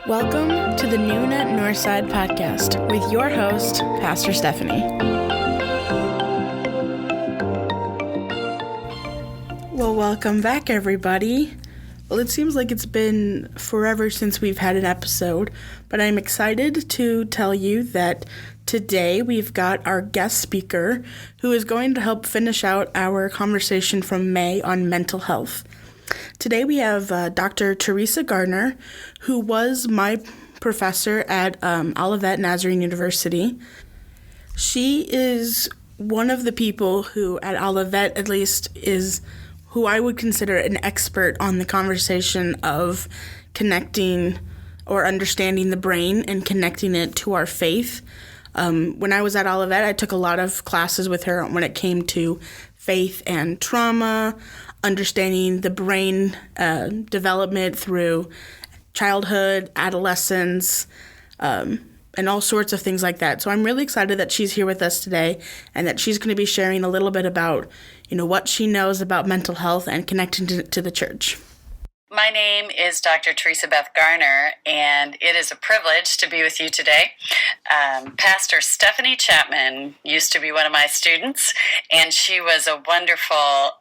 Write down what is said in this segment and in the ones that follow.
Welcome to the Noon at Northside podcast with your host, Pastor Stephanie. Well, welcome back, everybody. Well, it seems like it's been forever since we've had an episode, but I'm excited to tell you that today we've got our guest speaker who is going to help finish out our conversation from May on mental health. Today we have Dr. Teresa Garner, who was my professor at Olivet Nazarene University. She is one of the people who, at Olivet at least, is who I would consider an expert on the conversation of connecting or understanding the brain and connecting it to our faith. When I was at Olivet, I took a lot of classes with her when it came to faith and trauma, understanding the brain development through childhood, adolescence, and all sorts of things like that. So I'm really excited that she's here with us today and that she's going to be sharing a little bit about, what she knows about mental health and connecting to the church. My name is Dr. Teresa Beth Garner, and it is a privilege to be with you today. Pastor Stephanie Chapman used to be one of my students, and she was a wonderful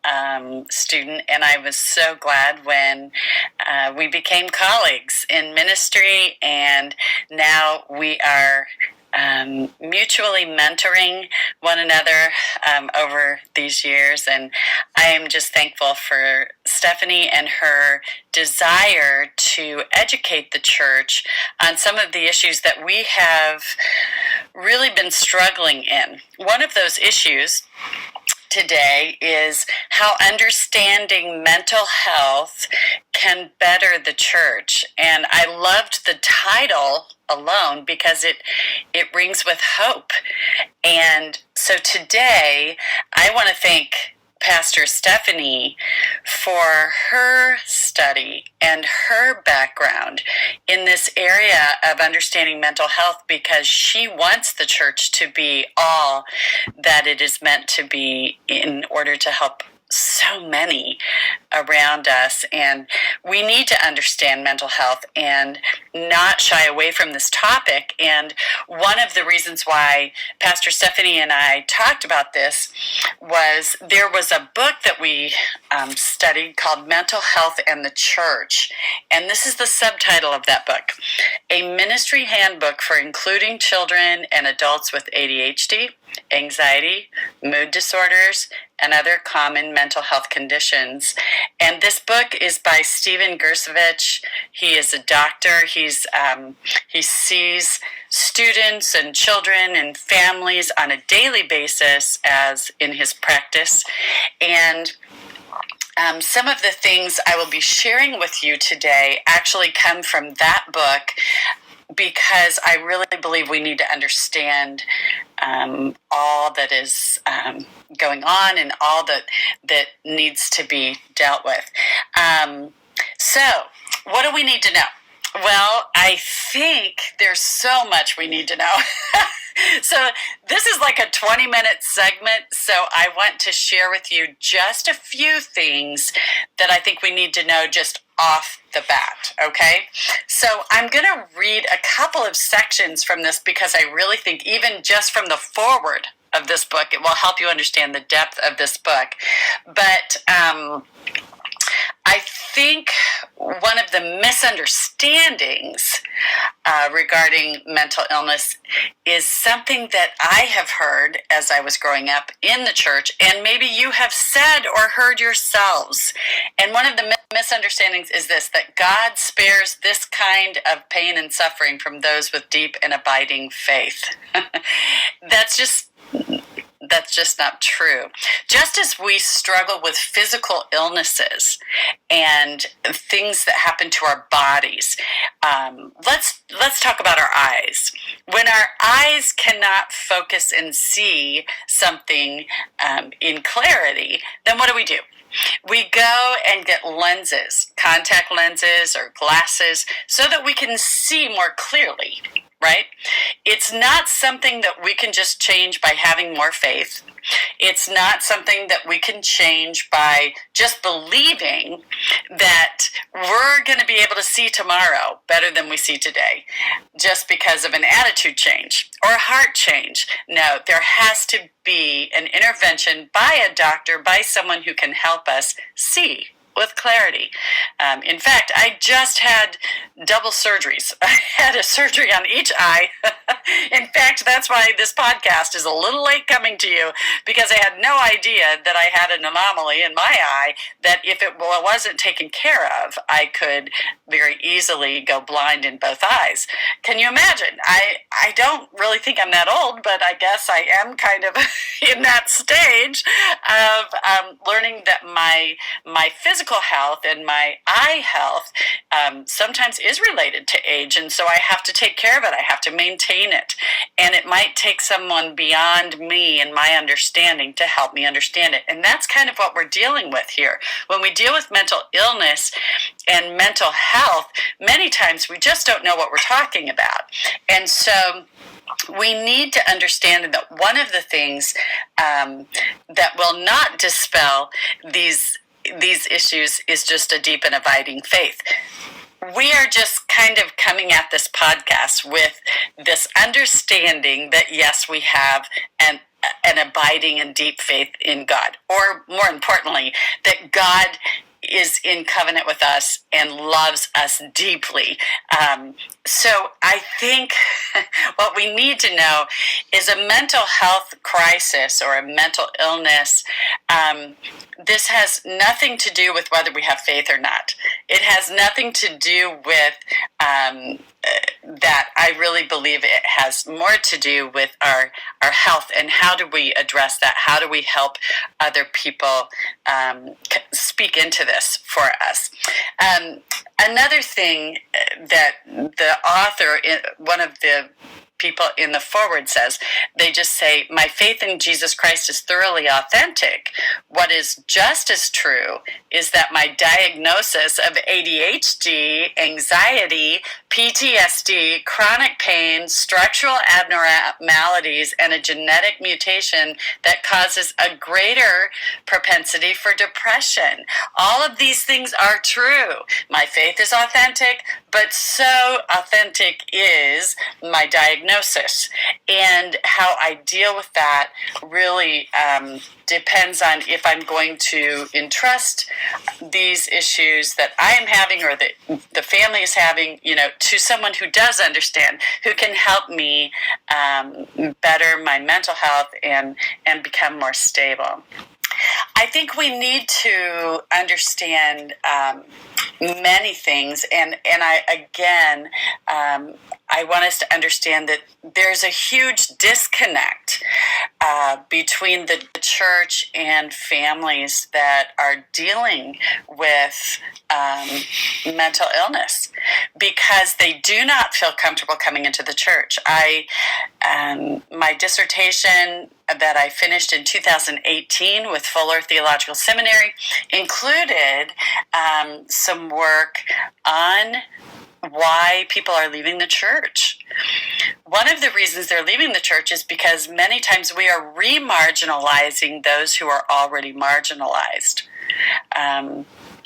student, and I was so glad when we became colleagues in ministry, and now we are mutually mentoring one another over these years, and I am just thankful for Stephanie and her desire to educate the church on some of the issues that we have really been struggling in. One of those issues today is how understanding mental health can better the church. And I loved the title alone because it rings with hope. And so today I want to thank Pastor Stephanie for her study and her background in this area of understanding mental health, because she wants the church to be all that it is meant to be in order to help so many around us. And we need to understand mental health and not shy away from this topic. And one of the reasons why Pastor Stephanie and I talked about this was there was a book that we studied called Mental Health and the Church. And this is the subtitle of that book: A Ministry Handbook for Including Children and Adults with ADHD, Anxiety, Mood Disorders, and other common mental health conditions. And this book is by Stephen Gersovich. He is a doctor. He sees students and children and families on a daily basis as in his practice. And some of the things I will be sharing with you today actually come from that book, because I really believe we need to understand all that is going on and all that needs to be dealt with. So, what do we need to know? Well, I think there's so much we need to know. So this is like a 20-minute segment, so I want to share with you just a few things that I think we need to know just off the bat, okay? So I'm going to read a couple of sections from this because I really think even just from the foreword of this book, it will help you understand the depth of this book. But I think one of the misunderstandings regarding mental illness is something that I have heard as I was growing up in the church, and maybe you have said or heard yourselves. And one of the misunderstandings is this: that God spares this kind of pain and suffering from those with deep and abiding faith. That's just not true. Just as we struggle with physical illnesses and things that happen to our bodies, let's talk about our eyes. When our eyes cannot focus and see something in clarity, then what do? We go and get lenses, contact lenses or glasses, so that we can see more clearly, right? It's not something that we can just change by having more faith. It's not something that we can change by just believing that we're going to be able to see tomorrow better than we see today just because of an attitude change or a heart change. No, there has to be an intervention by a doctor, by someone who can help us see with clarity. In fact, I just had double surgeries. I had a surgery on each eye. In fact, that's why this podcast is a little late coming to you, because I had no idea that I had an anomaly in my eye that if it wasn't taken care of, I could very easily go blind in both eyes. Can you imagine? I don't really think I'm that old, but I guess I am kind of in that stage of learning that my physical health and my eye health sometimes is related to age, and so I have to take care of it. I have to maintain it, and it might take someone beyond me and my understanding to help me understand it. And that's kind of what we're dealing with here. When we deal with mental illness and mental health, many times we just don't know what we're talking about. And so we need to understand that one of the things that will not dispel these issues is just a deep and abiding faith. We are just kind of coming at this podcast with this understanding that, yes, we have an abiding and deep faith in God, or more importantly, that God is in covenant with us and loves us deeply. So I think what we need to know is a mental health crisis or a mental illness. This has nothing to do with whether we have faith or not. It has nothing to do with that. I really believe it has more to do with our health and how do we address that? How do we help other people speak into this for us? Another thing that the author, one of the people in the foreword says, they just say, my faith in Jesus Christ is thoroughly authentic. What is just as true is that my diagnosis of ADHD, anxiety, PTSD, chronic pain, structural abnormalities, and a genetic mutation that causes a greater propensity for depression. All of these things are true. My faith is authentic, but so authentic is my diagnosis. And how I deal with that really depends on if I'm going to entrust these issues that I am having or that the family is having, to someone who does understand, who can help me better my mental health and become more stable. I think we need to understand many things, and I want us to understand that there's a huge disconnect between the church and families that are dealing with mental illness because they do not feel comfortable coming into the church. My dissertation that I finished in 2018 with Fuller Theological Seminary included some work on why people are leaving the church. One of the reasons they're leaving the church is because many times we are re-marginalizing those who are already marginalized.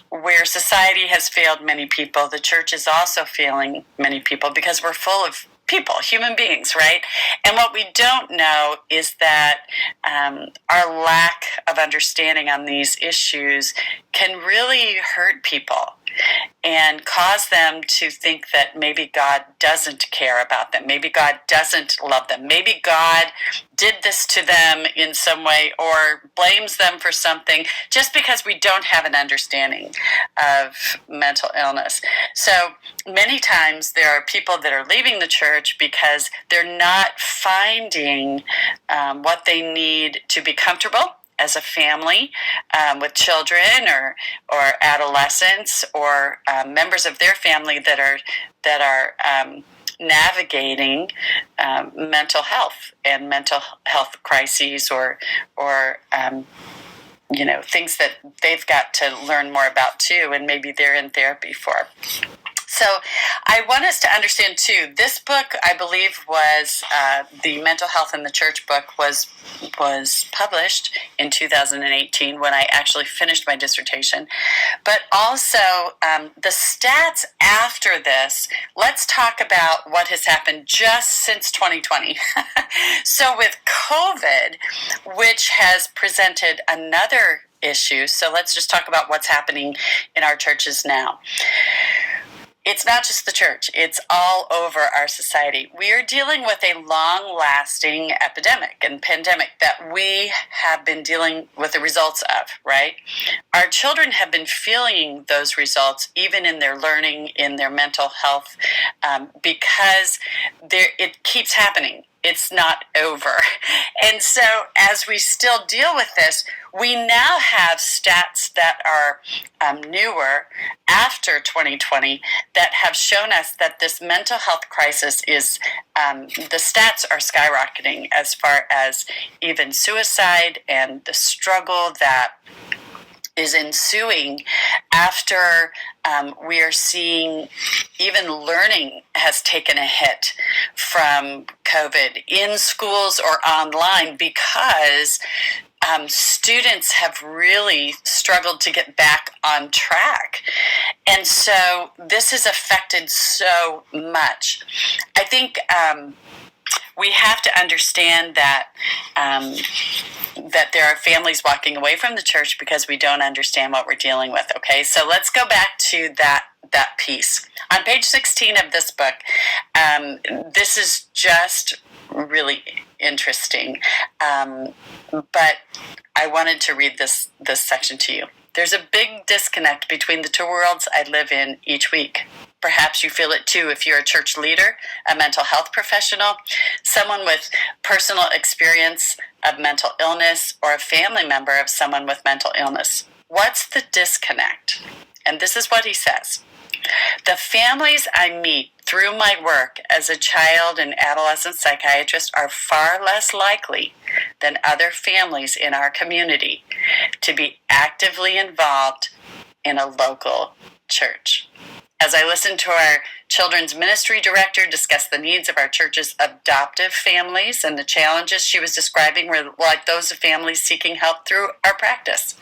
Where society has failed many people, the church is also failing many people because we're full of people, human beings, right? And what we don't know is that our lack of understanding on these issues can really hurt people and cause them to think that maybe God doesn't care about them. Maybe God doesn't love them. Maybe God did this to them in some way or blames them for something just because we don't have an understanding of mental illness. So many times there are people that are leaving the church because they're not finding what they need to be comfortable as a family with children or adolescents or members of their family that are navigating mental health and mental health crises or things that they've got to learn more about too, and maybe they're in therapy for. So I want us to understand, too, this book, I believe, was the Mental Health in the Church book was published in 2018 when I actually finished my dissertation. But also, the stats after this, let's talk about what has happened just since 2020. So with COVID, which has presented another issue, so let's just talk about what's happening in our churches now. It's not just the church. It's all over our society. We are dealing with a long-lasting epidemic and pandemic that we have been dealing with the results of, right? Our children have been feeling those results even in their learning, in their mental health, because it keeps happening. It's not over. And so as we still deal with this, we now have stats that are newer after 2020 that have shown us that this mental health crisis is, the stats are skyrocketing as far as even suicide and the struggle that is ensuing after we are seeing even learning has taken a hit from COVID in schools or online because students have really struggled to get back on track. And so this has affected so much. I think we have to understand that that there are families walking away from the church because we don't understand what we're dealing with, okay? So let's go back to that piece. On page 16 of this book, this is just really interesting, but I wanted to read this section to you. There's a big disconnect between the two worlds I live in each week. Perhaps you feel it too if you're a church leader, a mental health professional, someone with personal experience of mental illness, or a family member of someone with mental illness. What's the disconnect? And this is what he says. The families I meet through my work as a child and adolescent psychiatrist are far less likely than other families in our community to be actively involved in a local church. As I listened to our children's ministry director discuss the needs of our church's adoptive families and the challenges she was describing were like those of families seeking help through our practice,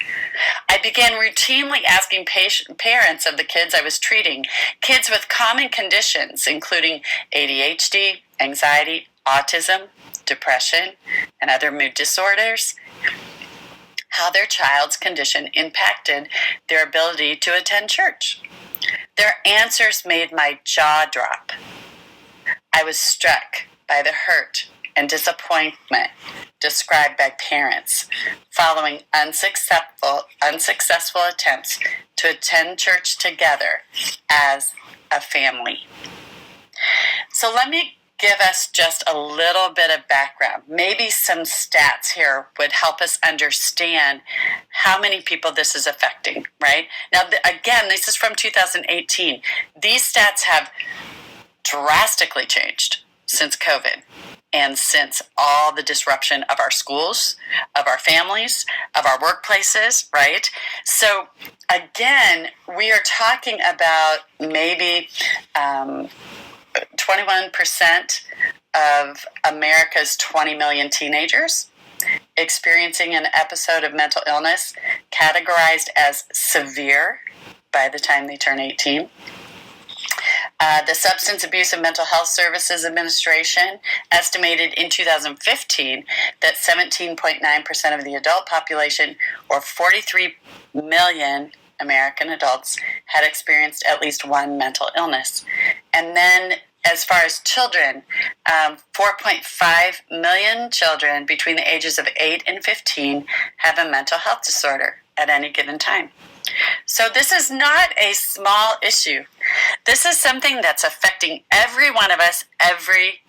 I began routinely asking parents of the kids I was treating, kids with common conditions including ADHD, anxiety, autism, depression, and other mood disorders, how their child's condition impacted their ability to attend church. Their answers made my jaw drop. I was struck by the hurt and disappointment described by parents following unsuccessful attempts to attend church together as a family. So let me give us just a little bit of background. Maybe some stats here would help us understand how many people this is affecting, right? Now, again, this is from 2018. These stats have drastically changed since COVID and since all the disruption of our schools, of our families, of our workplaces, right? So, again, we are talking about maybe 21% of America's 20 million teenagers experiencing an episode of mental illness categorized as severe by the time they turn 18. The Substance Abuse and Mental Health Services Administration estimated in 2015 that 17.9% of the adult population, or 43 million American adults, had experienced at least one mental illness. And then as far as children, 4.5 million children between the ages of 8 and 15 have a mental health disorder at any given time. So this is not a small issue. This is something that's affecting every one of us every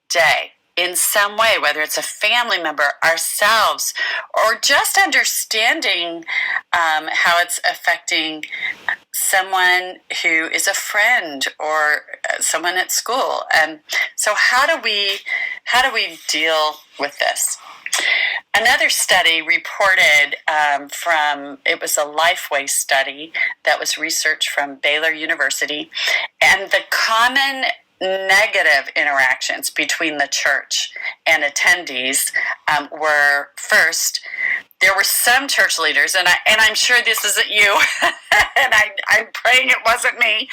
day in some way, whether it's a family member, ourselves, or just understanding how it's affecting someone who is a friend or someone at school. And so how do we deal with this? Another study reported it was a Lifeway study that was research from Baylor University, and the common negative interactions between the church and attendees were, first, there were some church leaders, and I'm sure this isn't you, and I'm praying it wasn't me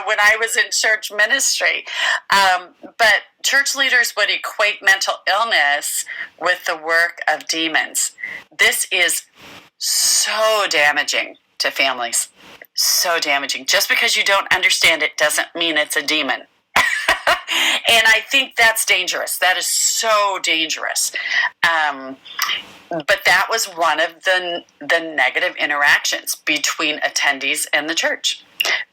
when I was in church ministry, but church leaders would equate mental illness with the work of demons. This is so damaging to families, so damaging. Just because you don't understand it doesn't mean it's a demon. And I think that's dangerous. That is so dangerous. But that was one of the negative interactions between attendees and the church.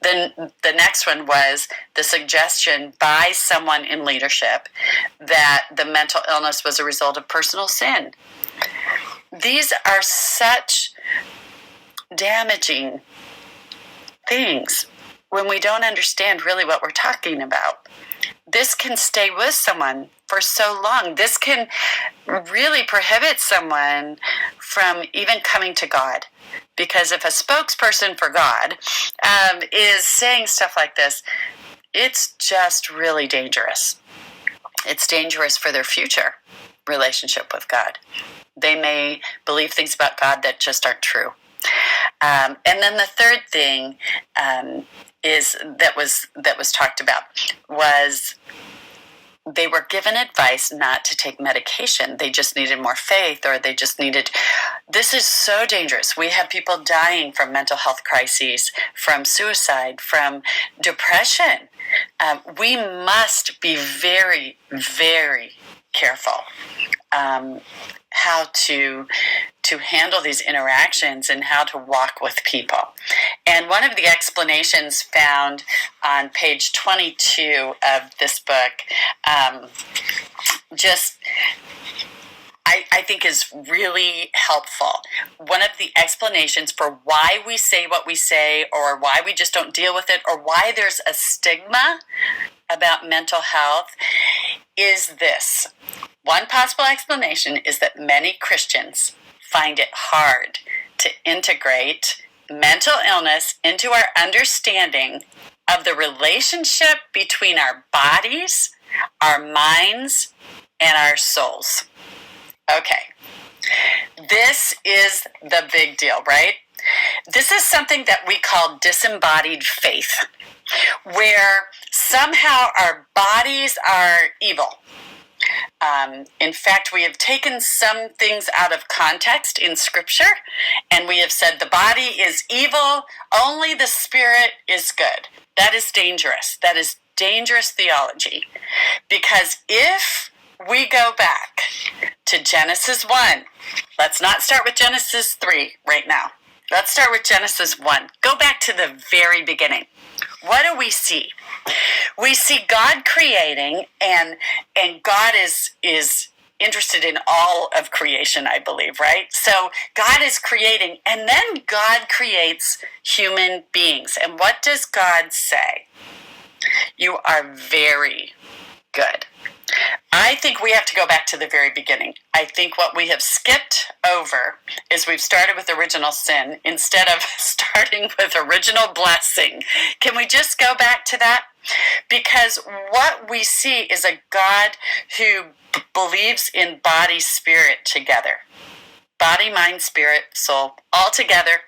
Then the next one was the suggestion by someone in leadership that the mental illness was a result of personal sin. These are such damaging things when we don't understand really what we're talking about. This can stay with someone for so long. This can really prohibit someone from even coming to God. Because if a spokesperson for God is saying stuff like this, it's just really dangerous. It's dangerous for their future relationship with God. They may believe things about God that just aren't true. And then the third thing that was talked about was they were given advice not to take medication. They just needed more faith, or they just needed. This is so dangerous. We have people dying from mental health crises, from suicide, from depression. We must be very, very careful how to handle these interactions and how to walk with people. And one of the explanations found on page 22 of this book I think is really helpful. One of the explanations for why we say what we say, or why we just don't deal with it, or why there's a stigma about mental health is this. One possible explanation is that many Christians find it hard to integrate mental illness into our understanding of the relationship between our bodies, our minds, and our souls. Okay, this is the big deal, right? This is something that we call disembodied faith, where somehow our bodies are evil. In fact, we have taken some things out of context in Scripture, and we have said the body is evil, only the spirit is good. That is dangerous. That is dangerous theology, because if we go back to Genesis 1, let's not start with Genesis 3 right now. Let's start with Genesis 1. Go back to the very beginning. What do we see? We see God creating, and God is interested in all of creation, I believe, right? So God is creating, and then God creates human beings. And what does God say? You are very good. I think we have to go back to the very beginning. I think what we have skipped over is we've started with original sin instead of starting with original blessing. Can we just go back to that? Because what we see is a God who believes in body, spirit together. Body, mind, spirit, soul, all together.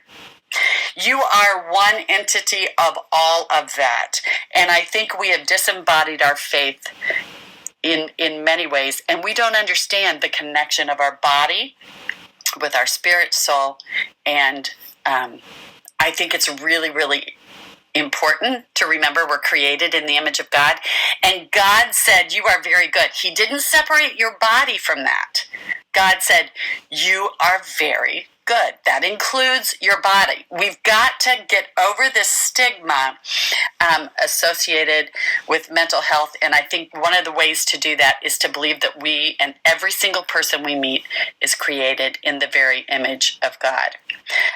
You are one entity of all of that. And I think we have disembodied our faith in many ways, and we don't understand the connection of our body with our spirit, soul, and I think it's really, really important to remember we're created in the image of God, and God said, you are very good. He didn't separate your body from that. God said, you are very good. good. That includes your body. We've got to get over this stigma associated with mental health. And I think one of the ways to do that is to believe that we and every single person we meet is created in the very image of God.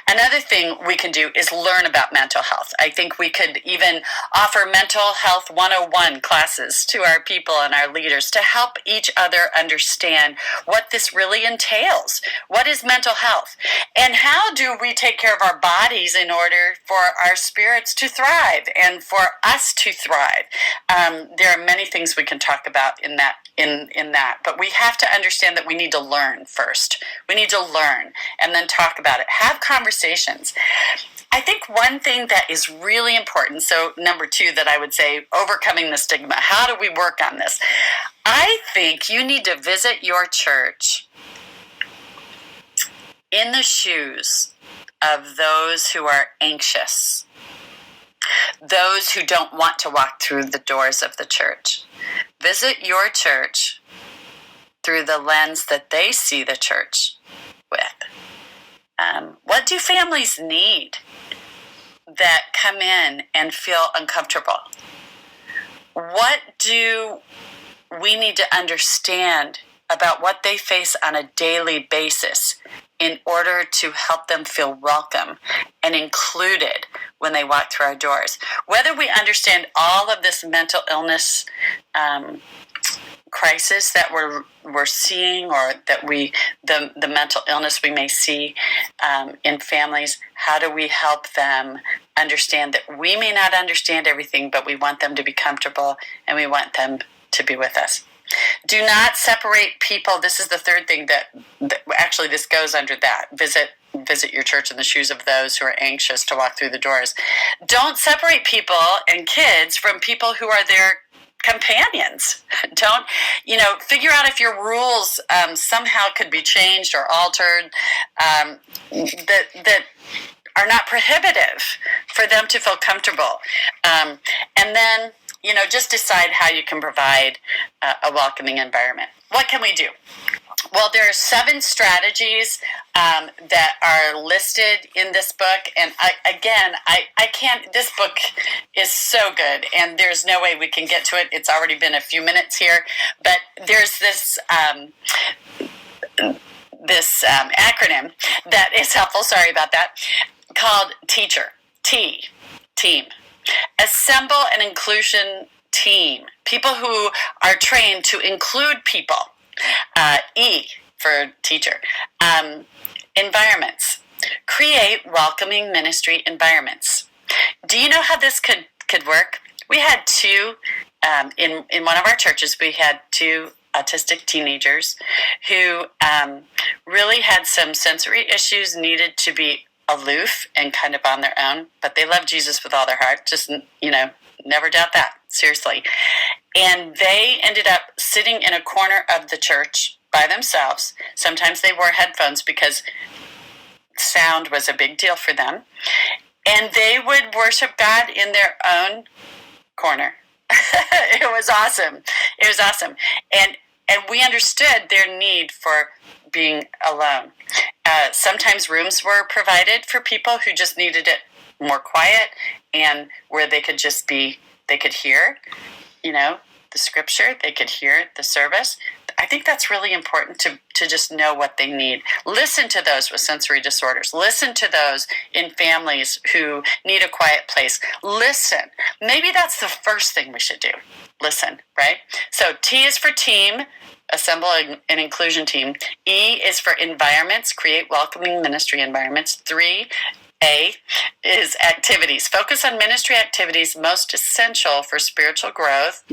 Another thing we can do is learn about mental health. I think we could even offer mental health 101 classes to our people and our leaders to help each other understand what this really entails. What is mental health? And how do we take care of our bodies in order for our spirits to thrive and for us to thrive? There are many things we can talk about in that. But we have to understand that we need to learn first. We need to learn and then talk about it. Have conversations. I think one thing that is really important, so number 2 that I would say, overcoming the stigma. How do we work on this? I think you need to visit your church in the shoes of those who are anxious, those who don't want to walk through the doors of the church. Visit your church through the lens that they see the church with. What do families need that come in and feel uncomfortable? What do we need to understand about what they face on a daily basis in order to help them feel welcome and included when they walk through our doors? Whether we understand all of this mental illness crisis that we're seeing, or that the mental illness we may see in families, how do we help them understand that we may not understand everything, but we want them to be comfortable and we want them to be with us? Do not separate people. This is the third thing that actually this goes under that. Visit your church in the shoes of those who are anxious to walk through the doors. Don't separate people and kids from people who are their companions. Don't, figure out if your rules somehow could be changed or altered that are not prohibitive for them to feel comfortable. And then, just decide how you can provide a welcoming environment. What can we do? Well, there are 7 strategies that are listed in this book. And I can't, this book is so good and there's no way we can get to it. It's already been a few minutes here, but there's this acronym that is helpful, sorry about that, called TEACHER, team. Assemble an inclusion team, people who are trained to include people. E for teacher. Environments. Create welcoming ministry environments. Do you know how this could work? We had 2, in one of our churches, we had 2 autistic teenagers who really had some sensory issues, needed to be aloof and kind of on their own, but they love Jesus with all their heart. Just, never doubt that, seriously. And they ended up sitting in a corner of the church by themselves. Sometimes they wore headphones because sound was a big deal for them. And they would worship God in their own corner. It was awesome. And we understood their need for being alone. Sometimes rooms were provided for people who just needed it more quiet and where they could just be, they could hear, the scripture, they could hear the service. I think that's really important to just know what they need. Listen to those with sensory disorders. Listen to those in families who need a quiet place. Listen. Maybe that's the first thing we should do. Listen, right? So T is for team. Assemble an inclusion team. E is for environments. Create welcoming ministry environments. 3A is activities. Focus on ministry activities most essential for spiritual growth.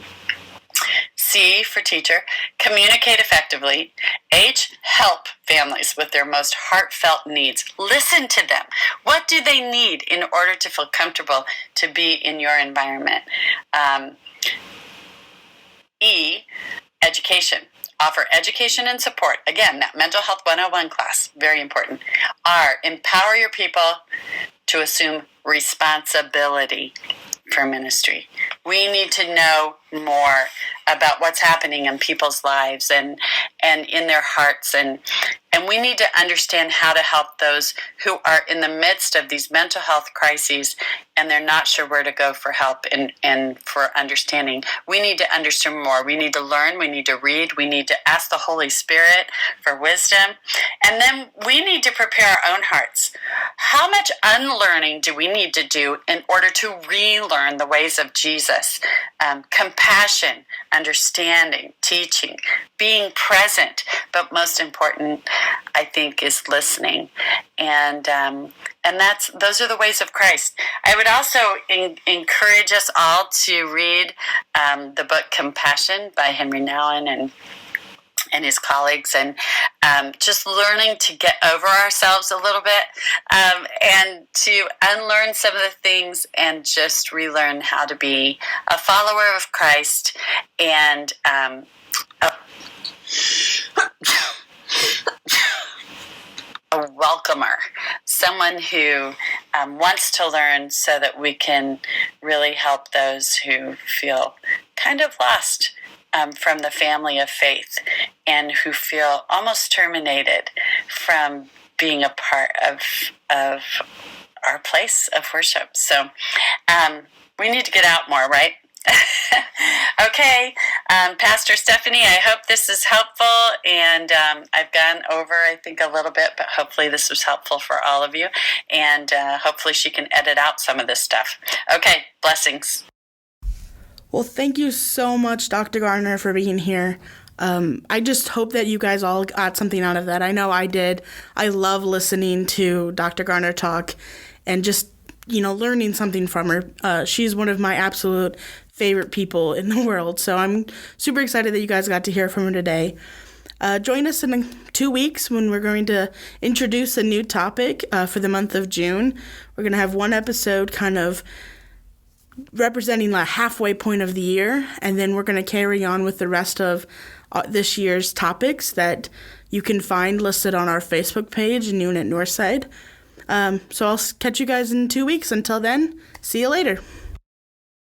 C for teacher, communicate effectively. H, help families with their most heartfelt needs. Listen to them. What do they need in order to feel comfortable to be in your environment? E, education. Offer education and support. Again, that mental health 101 class, very important. R, empower your people to assume responsibility for ministry. We need to know more about what's happening in people's lives and in their hearts, and we need to understand how to help those who are in the midst of these mental health crises and they're not sure where to go for help and for understanding. We need to understand more. We need to learn. We need to read. We need to ask the Holy Spirit for wisdom. And then we need to prepare our own hearts. How much unlearning do we need to do in order to relearn the ways of Jesus? Compassion, understanding, teaching, being present, but most important, I think, is listening. And those are the ways of Christ. I would also encourage us all to read the book Compassion by Henry Nouwen and his colleagues, and just learning to get over ourselves a little bit, and to unlearn some of the things and just relearn how to be a follower of Christ and a welcomer, someone who wants to learn so that we can really help those who feel kind of lost from the family of faith and who feel almost terminated from being a part of our place of worship. So we need to get out more, right? Okay, Pastor Stephanie, I hope this is helpful, and I've gone over, I think, a little bit, but hopefully this was helpful for all of you, and hopefully she can edit out some of this stuff. Okay, blessings. Well, thank you so much, Dr. Garner, for being here. I just hope that you guys all got something out of that. I know I did. I love listening to Dr. Garner talk and just, learning something from her. She's one of my absolute favorite people in the world, so I'm super excited that you guys got to hear from her today. Join us in 2 weeks when we're going to introduce a new topic for the month of June. We're going to have one episode kind of representing the halfway point of the year, and then we're going to carry on with the rest of this year's topics that you can find listed on our Facebook page, Noon at Northside. So I'll catch you guys in 2 weeks. Until then, see you later.